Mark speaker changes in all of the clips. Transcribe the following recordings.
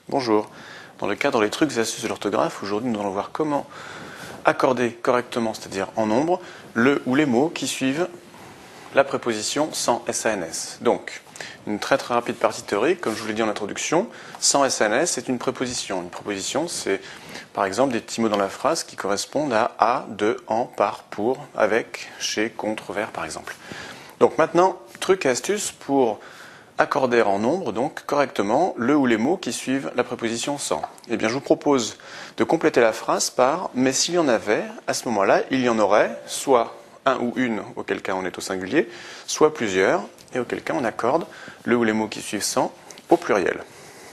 Speaker 1: Bonjour. Dans le cadre des trucs et astuces de l'orthographe, aujourd'hui nous allons voir comment accorder correctement, c'est-à-dire en nombre, le ou les mots qui suivent la préposition sans SANS. Donc, une très rapide partie théorique, comme je vous l'ai dit en introduction, sans SANS c'est une préposition. Une préposition, c'est par exemple des petits mots dans la phrase qui correspondent à, de, en, par, pour, avec, chez, contre, vers par exemple. Donc maintenant, trucs et astuces pour accorder en nombre, donc correctement, le ou les mots qui suivent la préposition sans. Eh bien, je vous propose de compléter la phrase par « mais s'il y en avait », à ce moment-là, il y en aurait soit un ou une, auquel cas on est au singulier, soit plusieurs, et auquel cas on accorde le ou les mots qui suivent sans au pluriel.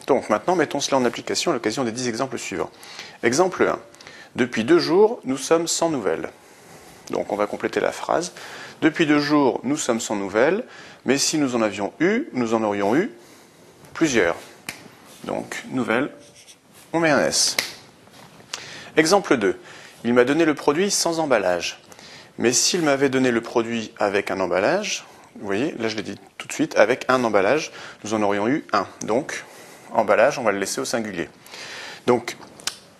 Speaker 1: Donc maintenant, mettons cela en application à l'occasion des 10 exemples suivants. Exemple 1. Depuis 2 jours, nous sommes sans nouvelles. Donc on va compléter la phrase. Depuis 2 jours, nous sommes sans nouvelles, mais si nous en avions eu, nous en aurions eu plusieurs. Donc, nouvelles, on met un S. Exemple 2. Il m'a donné le produit sans emballage. Mais s'il m'avait donné le produit avec un emballage, vous voyez, là je l'ai dit tout de suite, avec un emballage, nous en aurions eu un. Donc, emballage, on va le laisser au singulier. Donc,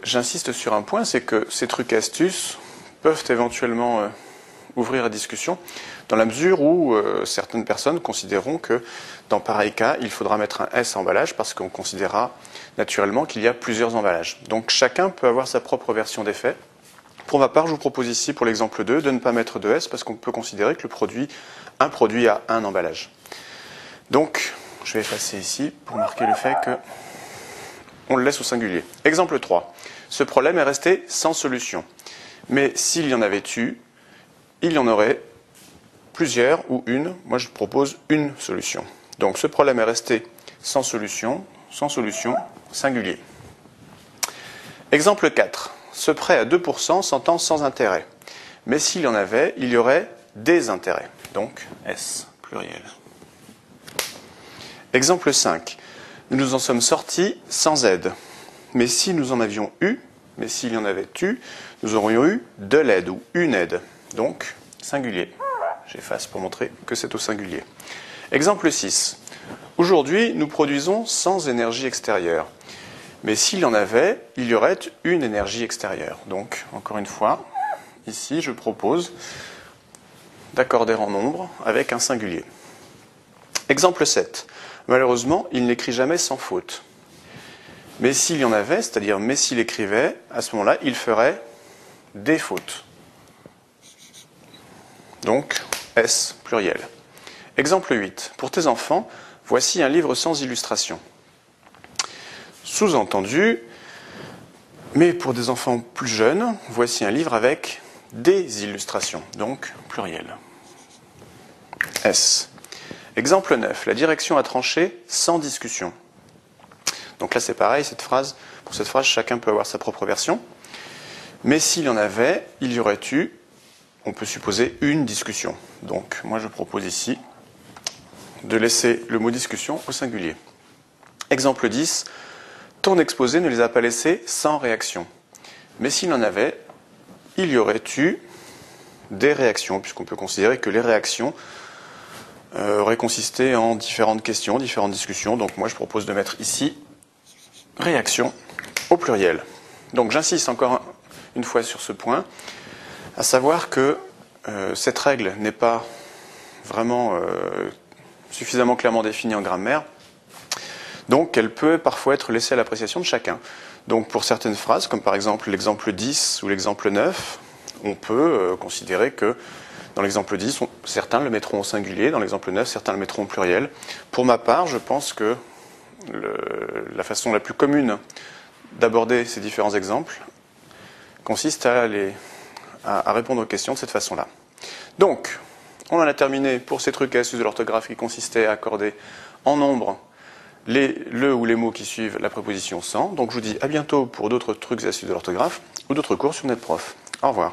Speaker 1: j'insiste sur un point, c'est que ces trucs et astuces peuvent éventuellement ouvrir la discussion, dans la mesure où certaines personnes considéreront que dans pareil cas, il faudra mettre un S à emballage parce qu'on considérera naturellement qu'il y a plusieurs emballages. Donc chacun peut avoir sa propre version des faits. Pour ma part, je vous propose ici, pour l'exemple 2, de ne pas mettre de S parce qu'on peut considérer que un produit a un emballage. Donc, je vais effacer ici pour marquer le fait qu'on le laisse au singulier. Exemple 3. Ce problème est resté sans solution. Mais s'il y en avait eu, il y en aurait plusieurs ou une. Moi, je propose une solution. Donc, ce problème est resté sans solution, singulier. Exemple 4. Ce prêt à 2% s'entend sans intérêt. Mais s'il y en avait, il y aurait des intérêts. Donc, S, pluriel. Exemple 5. Nous nous en sommes sortis sans aide. Mais si nous en avions eu, mais s'il y en avait eu, nous aurions eu de l'aide ou une aide. Donc, singulier. J'efface pour montrer que c'est au singulier. Exemple 6. Aujourd'hui, nous produisons sans énergie extérieure. Mais s'il y en avait, il y aurait une énergie extérieure. Donc, encore une fois, ici, je propose d'accorder en nombre avec un singulier. Exemple 7. Malheureusement, il n'écrit jamais sans faute. Mais s'il y en avait, c'est-à-dire mais s'il écrivait, à ce moment-là, il ferait des fautes. Donc, S, pluriel. Exemple 8. Pour tes enfants, voici un livre sans illustration. Sous-entendu, mais pour des enfants plus jeunes, voici un livre avec des illustrations. Donc, pluriel. S. Exemple 9. La direction a tranché sans discussion. Donc là, c'est pareil, pour cette phrase, chacun peut avoir sa propre version. Mais s'il y en avait, il y aurait eu, on peut supposer, une discussion. Donc, moi, je propose ici de laisser le mot discussion au singulier. Exemple 10. Ton exposé ne les a pas laissés sans réaction. Mais s'il en avait, il y aurait eu des réactions, puisqu'on peut considérer que les réactions auraient consisté en différentes questions, différentes discussions. Donc, moi, je propose de mettre ici réaction au pluriel. Donc j'insiste encore une fois sur ce point, à savoir que cette règle n'est pas vraiment suffisamment clairement définie en grammaire, donc elle peut parfois être laissée à l'appréciation de chacun. Donc pour certaines phrases, comme par exemple l'exemple 10 ou l'exemple 9, on peut considérer que dans l'exemple 10, certains le mettront au singulier, dans l'exemple 9, certains le mettront au pluriel. Pour ma part, je pense que la façon la plus commune d'aborder ces différents exemples consiste à répondre aux questions de cette façon-là. Donc, on en a terminé pour ces trucs et astuces de l'orthographe qui consistaient à accorder en nombre le ou les mots qui suivent la préposition sans. Donc je vous dis à bientôt pour d'autres trucs et astuces de l'orthographe ou d'autres cours sur NetProf. Au revoir.